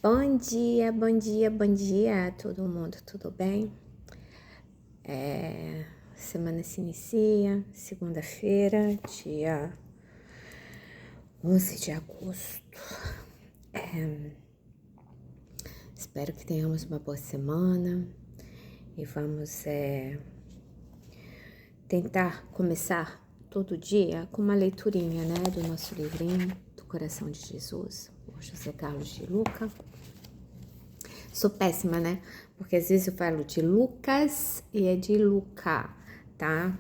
Bom dia, bom dia, bom dia a todo mundo, tudo bem? Semana se inicia, segunda-feira, dia 11 de agosto. Espero que tenhamos uma boa semana e vamos tentar começar todo dia com uma leiturinha, né, do nosso livrinho do Coração de Jesus, por José Carlos de Luca. Sou péssima, né? Porque às vezes eu falo de Lucas e é de Luca, tá?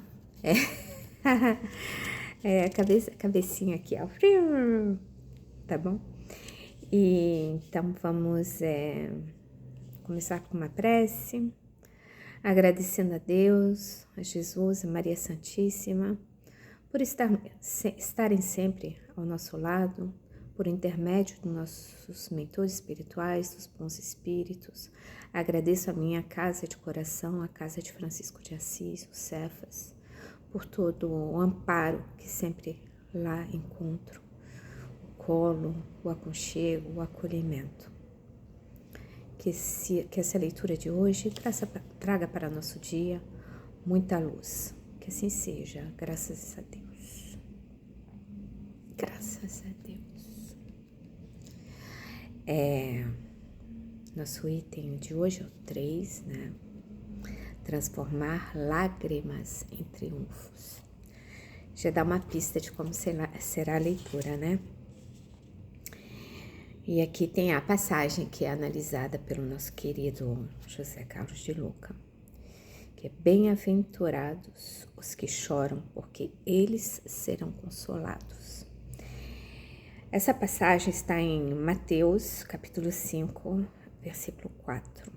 A cabecinha aqui, ó. Tá bom? E então vamos começar com uma prece, agradecendo a Deus, a Jesus, a Maria Santíssima, por estarem sempre ao nosso lado, por intermédio dos nossos mentores espirituais, dos bons espíritos. Agradeço a minha casa de coração, a casa de Francisco de Assis, o Cefas, por todo o amparo que sempre lá encontro, o colo, o aconchego, o acolhimento. Que essa leitura de hoje traga para nosso dia muita luz. Que assim seja, graças a Deus. Graças a Deus. Nosso item de hoje é o 3, né? Transformar lágrimas em triunfos. Já dá uma pista de como será a leitura, né? E aqui tem a passagem que é analisada pelo nosso querido José Carlos de Luca, que é: bem-aventurados os que choram, porque eles serão consolados. Essa passagem está em Mateus, capítulo 5, versículo 4.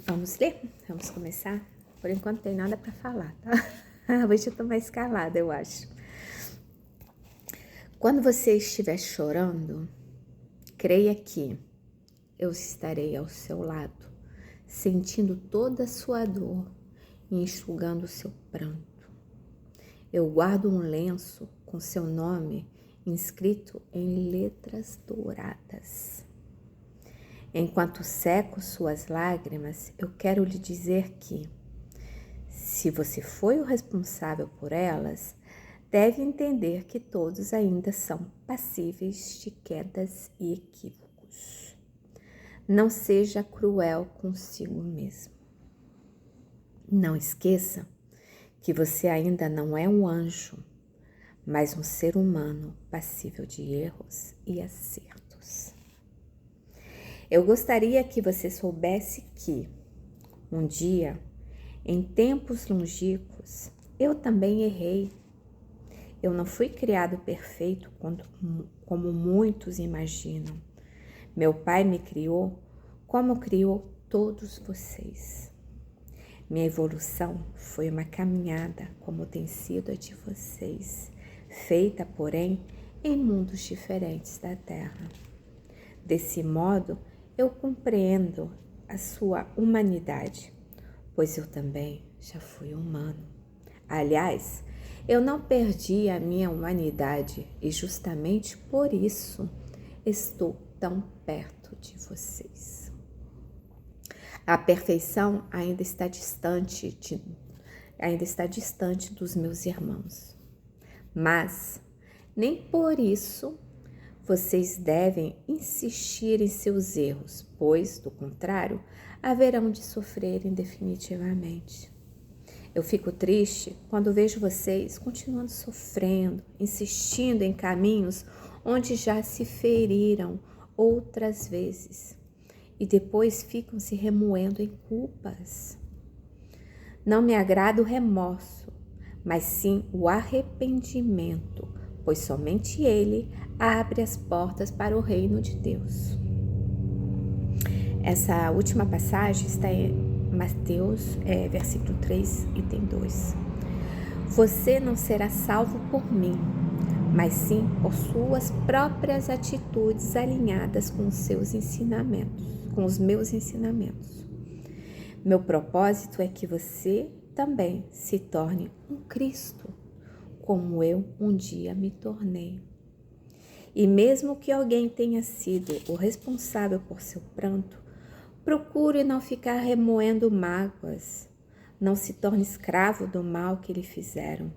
Vamos ler? Vamos começar? Por enquanto não tem nada para falar, tá? Hoje eu tô mais calada, eu acho. Quando você estiver chorando, creia que eu estarei ao seu lado, sentindo toda a sua dor e enxugando o seu pranto. Eu guardo um lenço com seu nome inscrito em letras douradas. Enquanto seco suas lágrimas, eu quero lhe dizer que, se você foi o responsável por elas, deve entender que todos ainda são passíveis de quedas e equívocos. Não seja cruel consigo mesmo. Não esqueça que você ainda não é um anjo, mas um ser humano passível de erros e acertos. Eu gostaria que você soubesse que, um dia, em tempos longínquos, eu também errei. Eu não fui criado perfeito como muitos imaginam. Meu pai me criou como criou todos vocês. Minha evolução foi uma caminhada como tem sido a de vocês, feita, porém, em mundos diferentes da Terra. Desse modo, eu compreendo a sua humanidade, pois eu também já fui humano. Aliás, eu não perdi a minha humanidade e justamente por isso estou tão perto de vocês. A perfeição ainda está distante dos meus irmãos, mas nem por isso vocês devem insistir em seus erros, pois, do contrário, haverão de sofrerem definitivamente. Eu fico triste quando vejo vocês continuando sofrendo, insistindo em caminhos onde já se feriram outras vezes e depois ficam se remoendo em culpas. Não me agrada o remorso, mas sim o arrependimento, pois somente ele abre as portas para o reino de Deus. Essa última passagem está em Mateus, versículo 3, item 2. Você não será salvo por mim, mas sim por suas próprias atitudes alinhadas com os meus ensinamentos. Meu propósito é que você também se torne um Cristo, como eu um dia me tornei. E mesmo que alguém tenha sido o responsável por seu pranto, procure não ficar remoendo mágoas. Não se torne escravo do mal que lhe fizeram.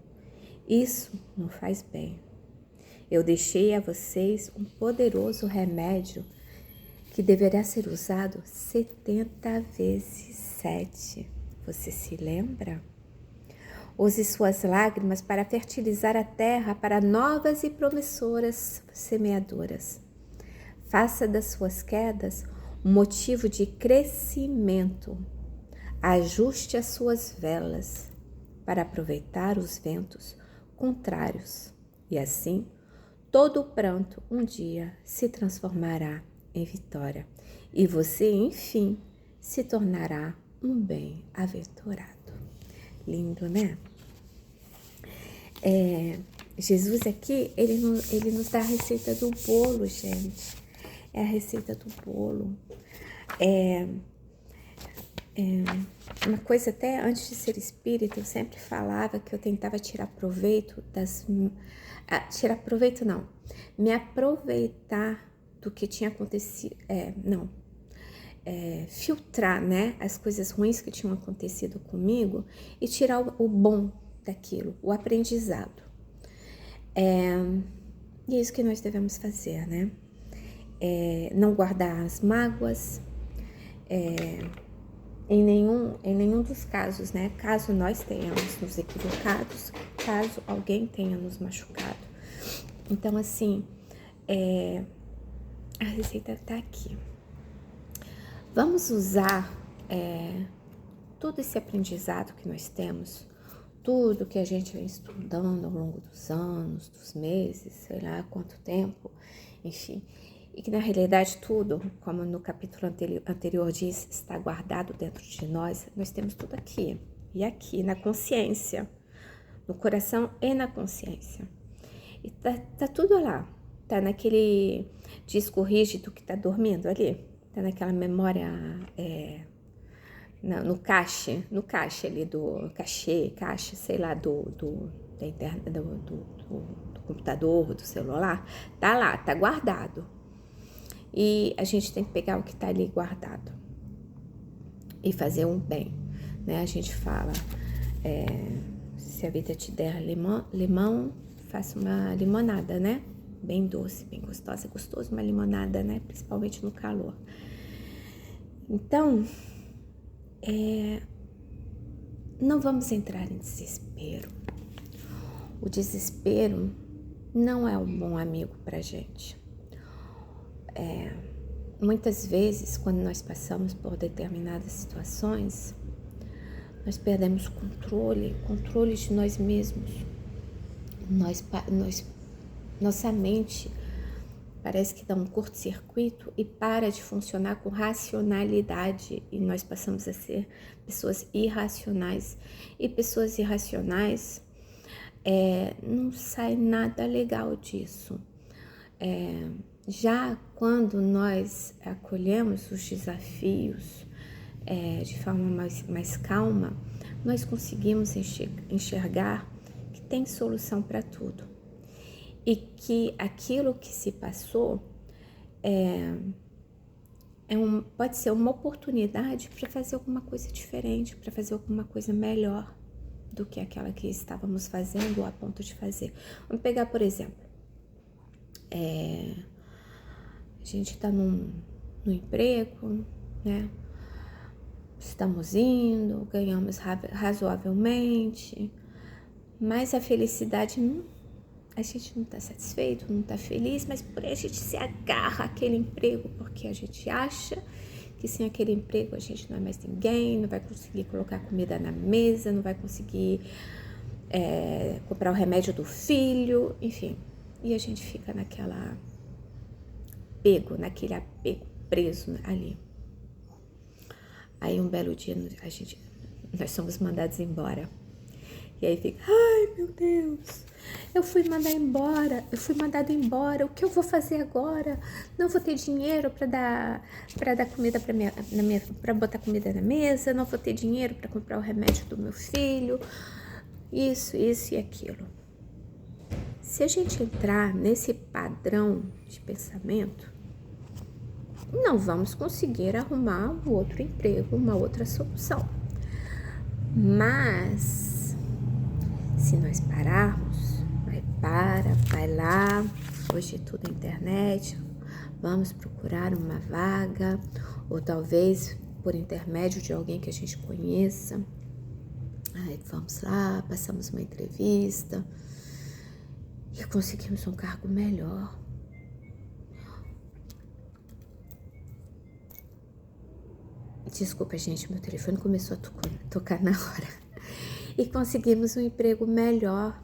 Isso não faz bem. Eu deixei a vocês um poderoso remédio que deverá ser usado 70 vezes 7. Você se lembra? Use suas lágrimas para fertilizar a terra para novas e promissoras semeadoras. Faça das suas quedas um motivo de crescimento. Ajuste as suas velas para aproveitar os ventos contrários e assim todo o pranto um dia se transformará em vitória e você, enfim, se tornará um bem-aventurado. Lindo, né? Jesus aqui, ele nos dá a receita do bolo, gente. É a receita do bolo. Uma coisa, até antes de ser espírita, eu sempre falava que eu tentava tirar proveito tirar proveito não, me aproveitar do que tinha acontecido, filtrar, né, as coisas ruins que tinham acontecido comigo e tirar o bom daquilo, o aprendizado. E é isso que nós devemos fazer, né? Não guardar as mágoas, em nenhum dos casos, né? Caso nós tenhamos nos equivocados, caso alguém tenha nos machucado. Então, assim, a receita tá aqui. Vamos usar todo esse aprendizado que nós temos, tudo que a gente vem estudando ao longo dos anos, dos meses, sei lá quanto tempo, enfim, e que na realidade tudo, como no capítulo anterior diz, está guardado dentro de nós. Nós temos tudo aqui, e aqui na consciência, no coração e na consciência. E tá tudo lá, tá naquele disco rígido que tá dormindo ali, tá naquela memória, no cache ali do caixa, sei lá, do computador, do celular, tá lá, tá guardado. E a gente tem que pegar o que tá ali guardado e fazer um bem, né? A gente fala, se a vida te der limão, faça uma limonada, né? Bem doce, bem gostosa, gostoso uma limonada, né? Principalmente no calor. Então, não vamos entrar em desespero. O desespero não é um bom amigo pra gente. Muitas vezes, quando nós passamos por determinadas situações, nós perdemos controle de nós mesmos. Nossa mente parece que dá um curto-circuito e para de funcionar com racionalidade, e nós passamos a ser pessoas irracionais. E pessoas irracionais, não sai nada legal disso. Já quando nós acolhemos os desafios de forma mais calma, nós conseguimos enxergar que tem solução para tudo. E que aquilo que se passou pode ser uma oportunidade para fazer alguma coisa diferente, para fazer alguma coisa melhor do que aquela que estávamos fazendo ou a ponto de fazer. Vamos pegar, por exemplo, a gente está no emprego, né? Estamos indo, ganhamos razoavelmente, mas a felicidade a gente não está satisfeito, não está feliz, mas porém a gente se agarra àquele emprego porque a gente acha que sem aquele emprego a gente não é mais ninguém, não vai conseguir colocar comida na mesa, não vai conseguir comprar o remédio do filho, enfim. E a gente fica naquele apego preso ali. Aí um belo dia nós somos mandados embora. E aí fica, ai meu Deus, eu fui mandado embora, o que eu vou fazer agora? Não vou ter dinheiro para dar comida para botar comida na mesa, não vou ter dinheiro para comprar o remédio do meu filho, isso e aquilo. Se a gente entrar nesse padrão de pensamento, não vamos conseguir arrumar um outro emprego, uma outra solução. Mas, se nós pararmos, vai lá, hoje é tudo internet, vamos procurar uma vaga, ou talvez por intermédio de alguém que a gente conheça. Aí vamos lá, passamos uma entrevista e conseguimos um cargo melhor. Desculpa, gente, meu telefone começou a tocar na hora. E conseguimos um emprego melhor,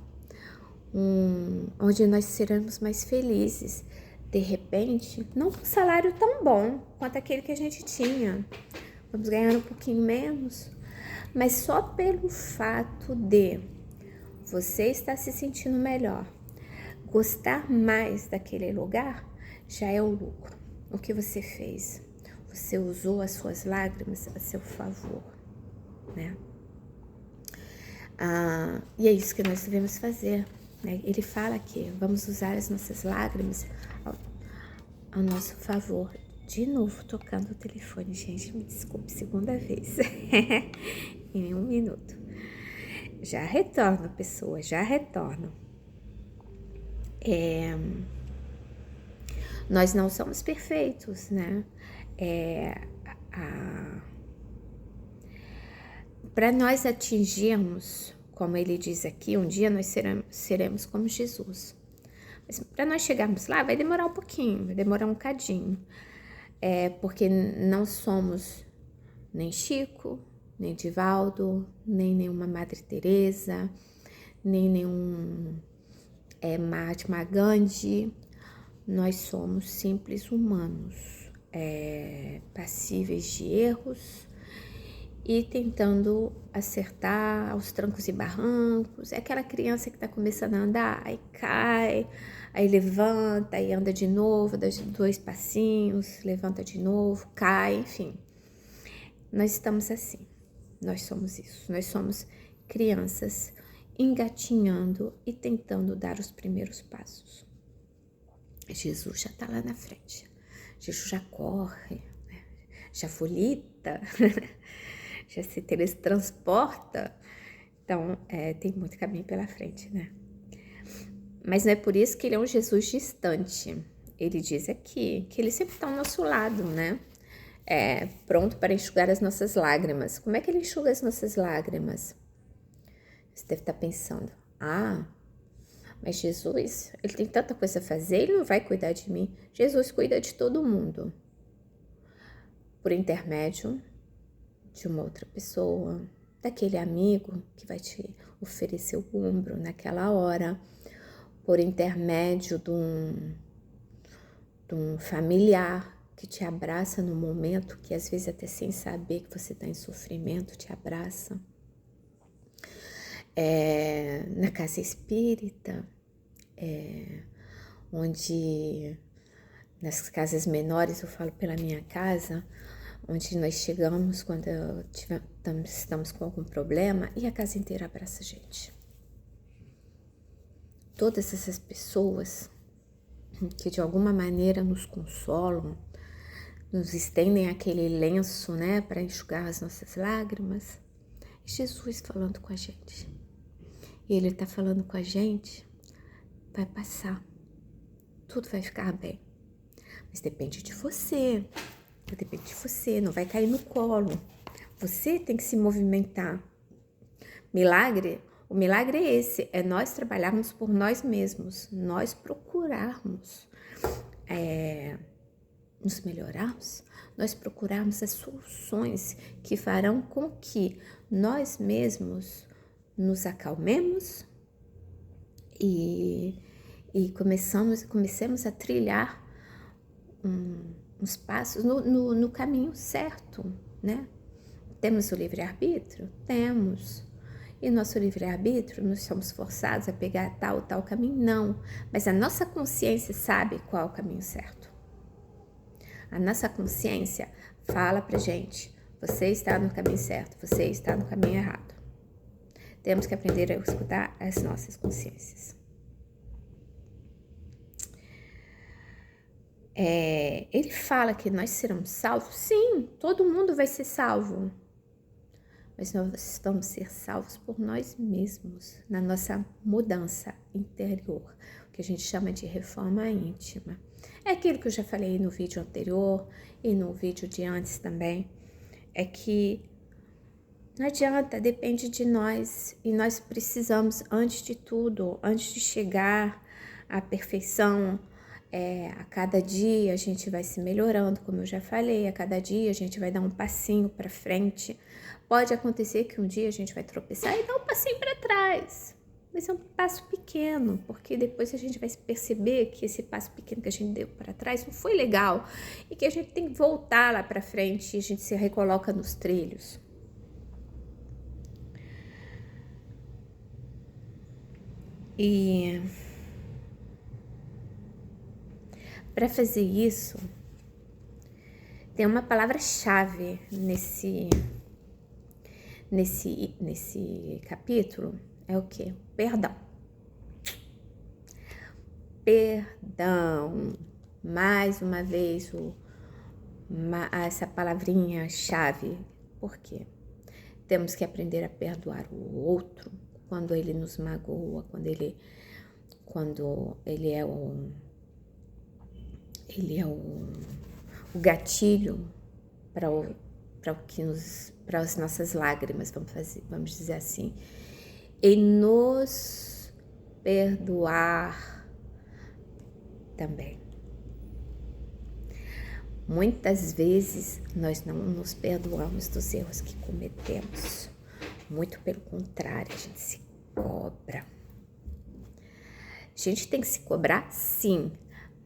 onde nós seremos mais felizes. De repente, não com um salário tão bom quanto aquele que a gente tinha. Vamos ganhar um pouquinho menos. Mas só pelo fato de você estar se sentindo melhor, gostar mais daquele lugar, já é o lucro. O que você fez? Você usou as suas lágrimas a seu favor, né? E é isso que nós devemos fazer, né? Ele fala que vamos usar as nossas lágrimas ao nosso favor. De novo, tocando o telefone, gente, me desculpe, segunda vez. Em 1 minuto. Já retorno, pessoa, já retorno. Nós não somos perfeitos, né? Para nós atingirmos, como ele diz aqui, um dia nós seremos como Jesus. Mas para nós chegarmos lá, vai demorar um pouquinho, vai demorar um cadinho. Porque não somos nem Chico, nem Divaldo, nem nenhuma Madre Teresa, nem nenhum Mahatma Gandhi. Nós somos simples humanos, passíveis de erros e tentando acertar aos trancos e barrancos. É aquela criança que está começando a andar, aí cai, aí levanta, aí anda de novo, dá 2 passinhos, levanta de novo, cai, enfim. Nós estamos assim, nós somos isso, nós somos crianças engatinhando e tentando dar os primeiros passos. Jesus já está lá na frente, Jesus já corre, né? Já folita, já se teletransporta, então tem muito caminho pela frente, né? Mas não é por isso que ele é um Jesus distante. Ele diz aqui que ele sempre está ao nosso lado, né? Pronto para enxugar as nossas lágrimas. Como é que ele enxuga as nossas lágrimas? Você deve estar pensando, mas Jesus, ele tem tanta coisa a fazer, ele não vai cuidar de mim. Jesus cuida de todo mundo. Por intermédio de uma outra pessoa, daquele amigo que vai te oferecer o ombro naquela hora, por intermédio de um familiar que te abraça no momento que às vezes até sem saber que você está em sofrimento, te abraça. Na casa espírita, onde nas casas menores, eu falo pela minha casa, onde nós chegamos quando estamos com algum problema e a casa inteira abraça a gente. Todas essas pessoas que de alguma maneira nos consolam, nos estendem aquele lenço, né, para enxugar as nossas lágrimas, é Jesus falando com a gente. E ele está falando com a gente, vai passar, tudo vai ficar bem. Mas depende de você, não vai cair no colo. Você tem que se movimentar. O milagre é esse, é nós trabalharmos por nós mesmos, nós procurarmos nos melhorarmos, nós procurarmos as soluções que farão com que nós mesmos nos acalmemos e comecemos a trilhar uns passos no caminho certo, né? Temos o livre-arbítrio? Temos. E nosso livre-arbítrio, nós somos forçados a pegar tal caminho? Não. Mas a nossa consciência sabe qual é o caminho certo. A nossa consciência fala pra gente, você está no caminho certo, você está no caminho errado. Temos que aprender a escutar as nossas consciências. Ele fala que nós seremos salvos. Sim, todo mundo vai ser salvo. Mas nós vamos ser salvos por nós mesmos, na nossa mudança interior, o que a gente chama de reforma íntima. É aquilo que eu já falei no vídeo anterior e no vídeo de antes também, é que não adianta, depende de nós, e nós precisamos, antes de tudo, antes de chegar à perfeição, a cada dia a gente vai se melhorando, como eu já falei, a cada dia a gente vai dar um passinho para frente. Pode acontecer que um dia a gente vai tropeçar e dar um passinho para trás, mas é um passo pequeno, porque depois a gente vai perceber que esse passo pequeno que a gente deu para trás não foi legal e que a gente tem que voltar lá para frente e a gente se recoloca nos trilhos. E para fazer isso, tem uma palavra-chave nesse capítulo, é o quê? Perdão. Perdão. Mais uma vez, essa palavrinha-chave. Por quê? Temos que aprender a perdoar o outro quando ele nos magoa, quando ele é o gatilho para as nossas lágrimas, vamos dizer assim, e nos perdoar também. Muitas vezes nós não nos perdoamos dos erros que cometemos, muito pelo contrário, a gente se cobra. A gente tem que se cobrar, sim,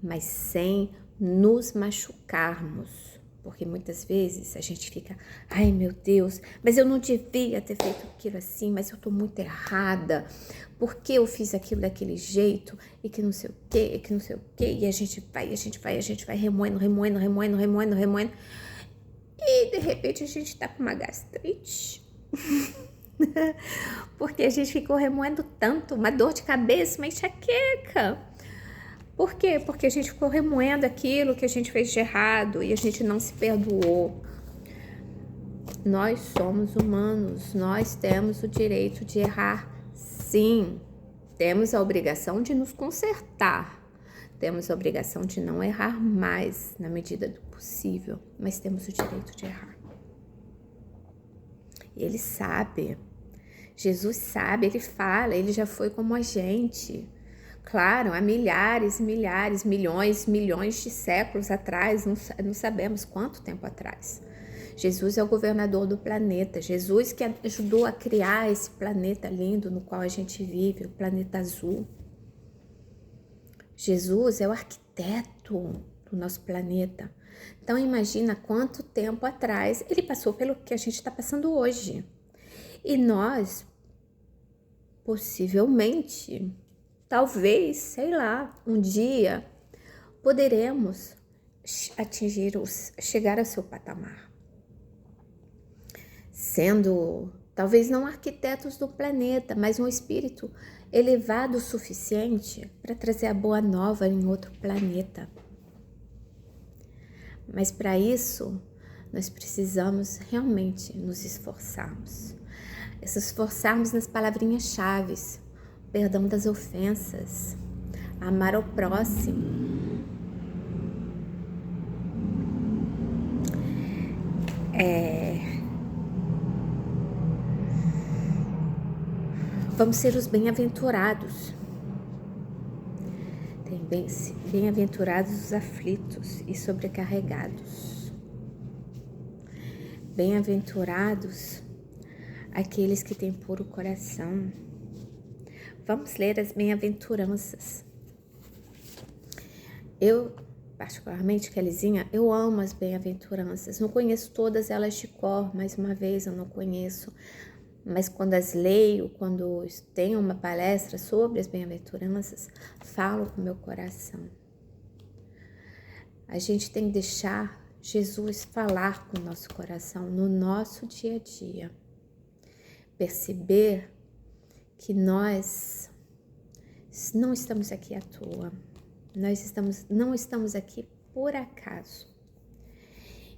mas sem nos machucarmos, porque muitas vezes a gente fica, ai meu Deus, mas eu não devia ter feito aquilo assim, mas eu tô muito errada, porque eu fiz aquilo daquele jeito, e que não sei o quê, e que não sei o quê, e a gente vai remoendo, e de repente a gente tá com uma gastrite, porque a gente ficou remoendo tanto, uma dor de cabeça, uma enxaqueca. Por quê? Porque a gente ficou remoendo aquilo que a gente fez de errado e a gente não se perdoou. Nós somos humanos, nós temos o direito de errar, sim. Temos a obrigação de nos consertar, temos a obrigação de não errar mais na medida do possível, mas temos o direito de errar. Ele sabe, Jesus sabe, ele fala, ele já foi como a gente. Claro, há milhares, milhões de séculos atrás, não sabemos quanto tempo atrás. Jesus é o governador do planeta, Jesus que ajudou a criar esse planeta lindo no qual a gente vive, o planeta azul. Jesus é o arquiteto do nosso planeta. Então imagina quanto tempo atrás ele passou pelo que a gente está passando hoje. E nós, possivelmente, talvez, sei lá, um dia poderemos chegar ao seu patamar. Sendo, talvez não arquitetos do planeta, mas um espírito elevado o suficiente para trazer a boa nova em outro planeta. Mas para isso, nós precisamos realmente nos esforçarmos. Se esforçarmos nas palavrinhas-chave, perdão das ofensas, amar ao próximo. Vamos ser os bem-aventurados. Bem-aventurados os aflitos e sobrecarregados. Bem-aventurados aqueles que têm puro coração. Vamos ler as bem-aventuranças. Eu, particularmente, Kelizinha, eu amo as bem-aventuranças. Não conheço todas elas de cor, mais uma vez eu não conheço. Mas quando as leio, quando tenho uma palestra sobre as bem-aventuranças, falo com o meu coração. A gente tem que deixar Jesus falar com o nosso coração no nosso dia a dia. Perceber que nós não estamos aqui à toa. Nós não estamos aqui por acaso.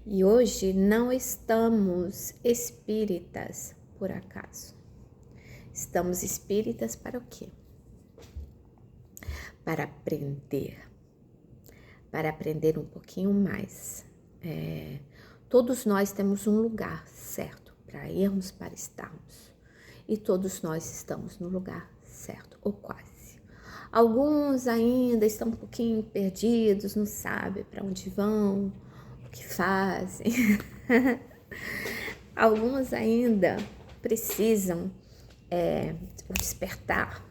E hoje não estamos espíritas por acaso. Estamos espíritas para o quê? Para aprender um pouquinho mais. Todos nós temos um lugar certo para irmos, para estarmos. E todos nós estamos no lugar certo, ou quase. Alguns ainda estão um pouquinho perdidos, não sabem para onde vão, o que fazem. Alguns ainda precisam despertar.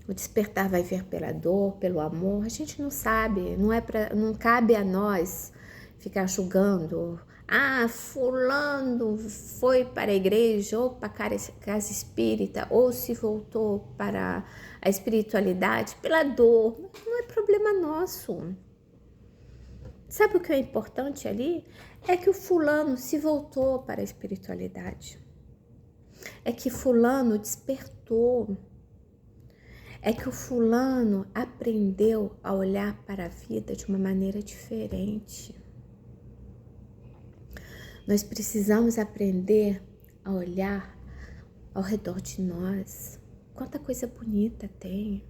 O despertar vai vir pela dor, pelo amor. A gente não sabe, não cabe a nós ficar julgando. Fulano foi para a igreja ou para a casa espírita ou se voltou para a espiritualidade pela dor. Não é problema nosso. Sabe o que é importante ali? É que o fulano se voltou para a espiritualidade. É que fulano despertou. É que o fulano aprendeu a olhar para a vida de uma maneira diferente. Nós precisamos aprender a olhar ao redor de nós. Quanta coisa bonita tem.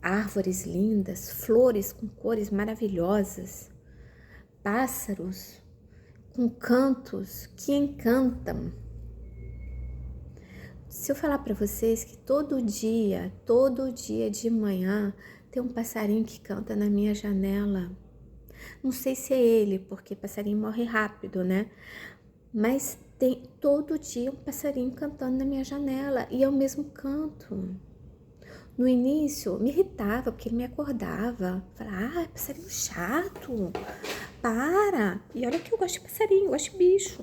Árvores lindas, flores com cores maravilhosas, pássaros com cantos que encantam. Se eu falar para vocês que todo dia de manhã tem um passarinho que canta na minha janela. Não sei se é ele, porque passarinho morre rápido, né? Mas tem todo dia um passarinho cantando na minha janela e é o mesmo canto. No início me irritava porque ele me acordava. Falava, passarinho chato, para. E olha que eu gosto de passarinho, eu gosto de bicho.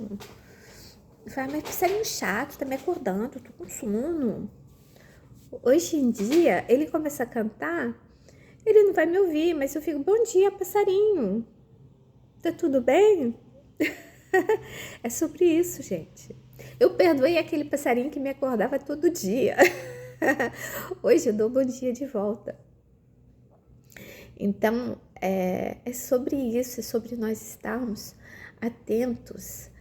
Eu falava, mas passarinho chato, tá me acordando, tô com sono. Hoje em dia, ele começa a cantar, ele não vai me ouvir, mas eu fico, bom dia, passarinho. Tá tudo bem? É sobre isso, gente. Eu perdoei aquele passarinho que me acordava todo dia. Hoje eu dou bom dia de volta. Então, é sobre isso, é sobre nós estarmos atentos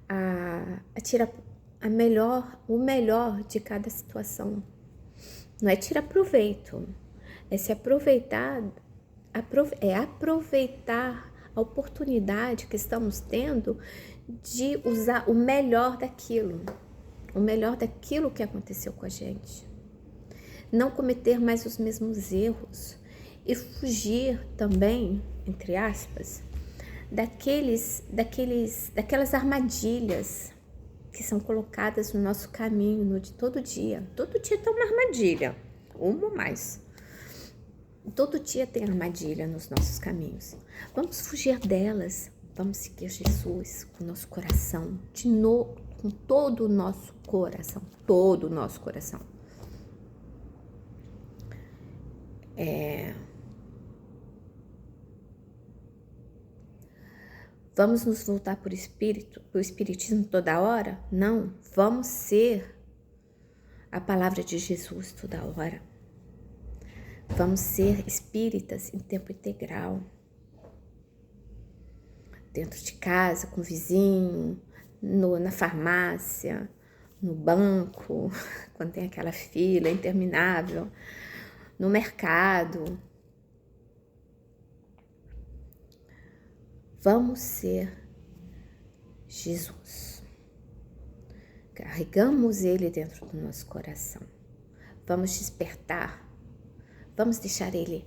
a tirar o melhor de cada situação. Não é tirar proveito, é se aproveitar, aproveitar a oportunidade que estamos tendo de usar o melhor daquilo que aconteceu com a gente. Não cometer mais os mesmos erros e fugir também, entre aspas, daquelas armadilhas que são colocadas no nosso caminho de todo dia. Todo dia tem uma armadilha, uma ou mais. Todo dia tem armadilha nos nossos caminhos. Vamos fugir delas, vamos seguir Jesus com o nosso coração, com todo o nosso coração, todo o nosso coração. Vamos nos voltar para o espiritismo toda hora? Não, vamos ser a palavra de Jesus toda hora. Vamos ser espíritas em tempo integral. Dentro de casa, com o vizinho, na farmácia, no banco, quando tem aquela fila interminável, no mercado. Vamos ser Jesus. Carregamos Ele dentro do nosso coração. Vamos despertar. Vamos deixar Ele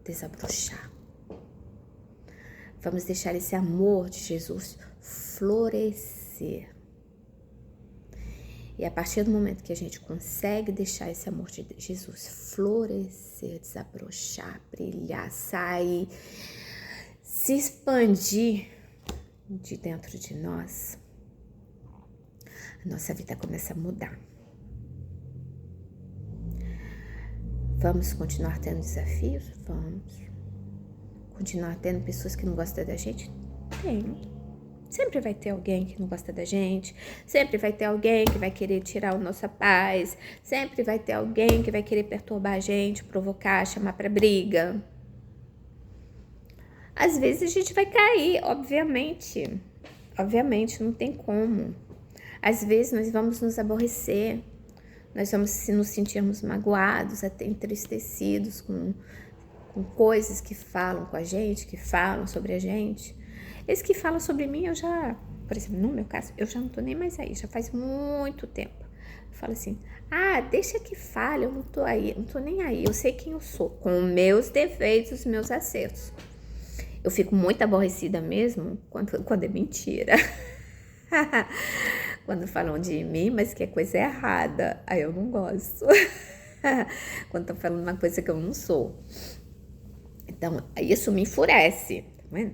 desabrochar. Vamos deixar esse amor de Jesus florescer. E a partir do momento que a gente consegue deixar esse amor de Jesus florescer, desabrochar, brilhar, sair, se expandir de dentro de nós, a nossa vida começa a mudar. Vamos continuar tendo desafios? Vamos. Continuar tendo pessoas que não gostam da gente? Tem. Sempre vai ter alguém que não gosta da gente, sempre vai ter alguém que vai querer tirar a nossa paz, sempre vai ter alguém que vai querer perturbar a gente, provocar, chamar pra briga. Às vezes a gente vai cair, obviamente, não tem como. Às vezes nós vamos nos aborrecer, nós vamos nos sentirmos magoados, até entristecidos com coisas que falam com a gente, que falam sobre a gente. Esses que falam sobre mim, eu já, por exemplo, no meu caso, eu já não tô nem mais aí, já faz muito tempo. Eu falo assim, deixa que fale, eu não tô aí, não tô nem aí, eu sei quem eu sou, com os meus defeitos, os meus acertos. Eu fico muito aborrecida mesmo quando é mentira. Quando falam de mim, mas que é coisa errada, aí eu não gosto. Quando estão falando uma coisa que eu não sou. Então, isso me enfurece,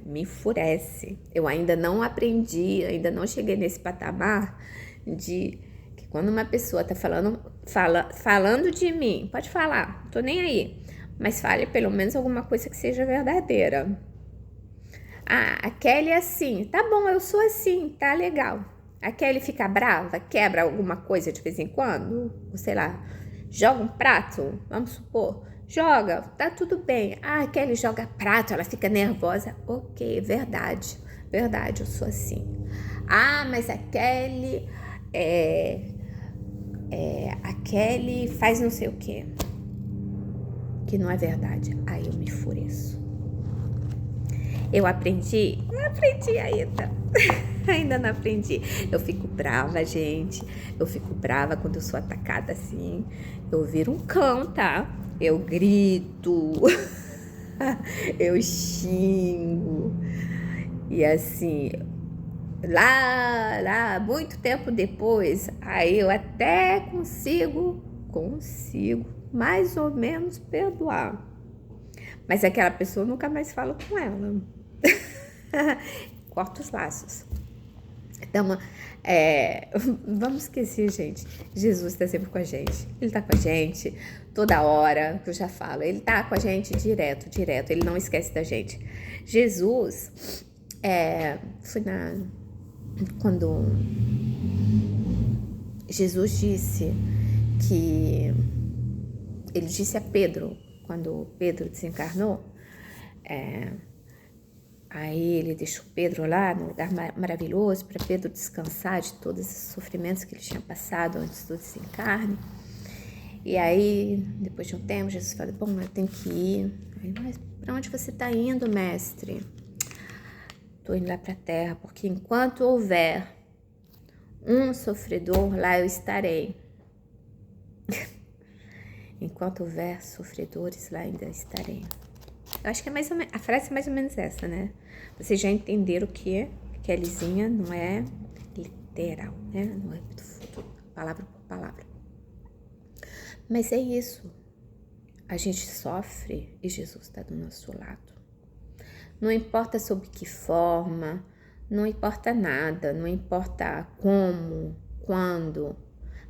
me enfurece. Eu ainda não aprendi, ainda não cheguei nesse patamar de que quando uma pessoa tá falando de mim, pode falar, não tô nem aí, mas fale pelo menos alguma coisa que seja verdadeira. A Kelly é assim, tá bom, eu sou assim, tá legal. A Kelly fica brava, quebra alguma coisa de vez em quando, ou sei lá, joga um prato, vamos supor, joga, tá tudo bem. A Kelly joga prato, ela fica nervosa, ok, verdade, eu sou assim. Mas a Kelly a Kelly faz não sei o que não é verdade. Aí eu me enfureço. Eu aprendi? Não aprendi ainda. Ainda não aprendi. Eu fico brava, gente. Eu fico brava quando eu sou atacada assim. Eu viro um cão, tá? Eu grito. Eu xingo. E assim, lá, muito tempo depois, aí eu até consigo mais ou menos perdoar. Mas aquela pessoa nunca mais falo com ela. Corta os laços. Então, vamos esquecer, gente. Jesus está sempre com a gente. Ele está com a gente toda hora, que eu já falo. Ele está com a gente direto. Ele não esquece da gente. Jesus, foi quando Jesus disse que... Ele disse a Pedro, quando Pedro desencarnou, aí ele deixou Pedro lá num lugar maravilhoso para Pedro descansar de todos esses sofrimentos que ele tinha passado antes do desencarne. E aí, depois de um tempo, Jesus falou, bom, eu tenho que ir. Aí, mas para onde você está indo, mestre? Estou indo lá para a terra, porque enquanto houver um sofredor, lá eu estarei. Enquanto houver sofredores, lá ainda estarei. Eu acho que é a frase é mais ou menos essa, né? Vocês já entenderam que Kellyzinha não é literal, né? Não é palavra por palavra. Mas é isso. A gente sofre e Jesus está do nosso lado. Não importa sob que forma, não importa nada, não importa como, quando,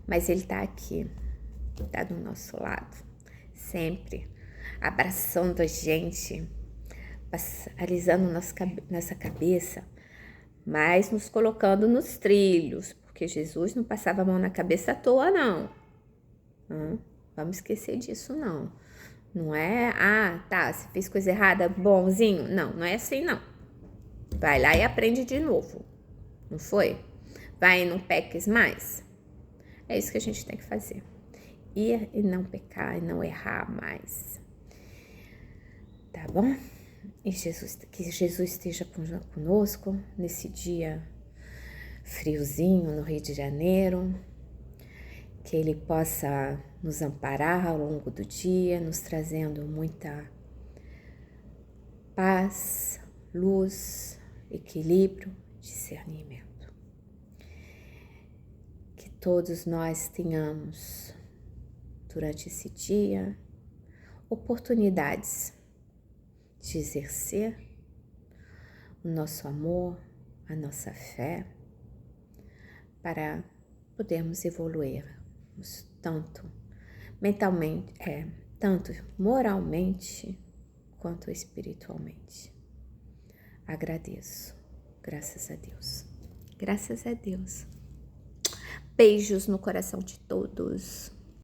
mas Ele está aqui, está do nosso lado, sempre. Abraçando a gente, alisando nossa cabeça, mas nos colocando nos trilhos, porque Jesus não passava a mão na cabeça à toa, não. Vamos esquecer disso, não. Não é, tá, você fez coisa errada, bonzinho. Não é assim, não. Vai lá e aprende de novo. Não foi? Vai e não peques mais. É isso que a gente tem que fazer. Ir e não pecar e não errar mais. Tá bom? E que Jesus esteja conosco nesse dia friozinho no Rio de Janeiro, que Ele possa nos amparar ao longo do dia, nos trazendo muita paz, luz, equilíbrio, discernimento. Que todos nós tenhamos, durante esse dia, oportunidades de exercer o nosso amor, a nossa fé, para podermos evoluirmos tanto mentalmente, tanto moralmente quanto espiritualmente. Agradeço. Graças a Deus. Graças a Deus. Beijos no coração de todos.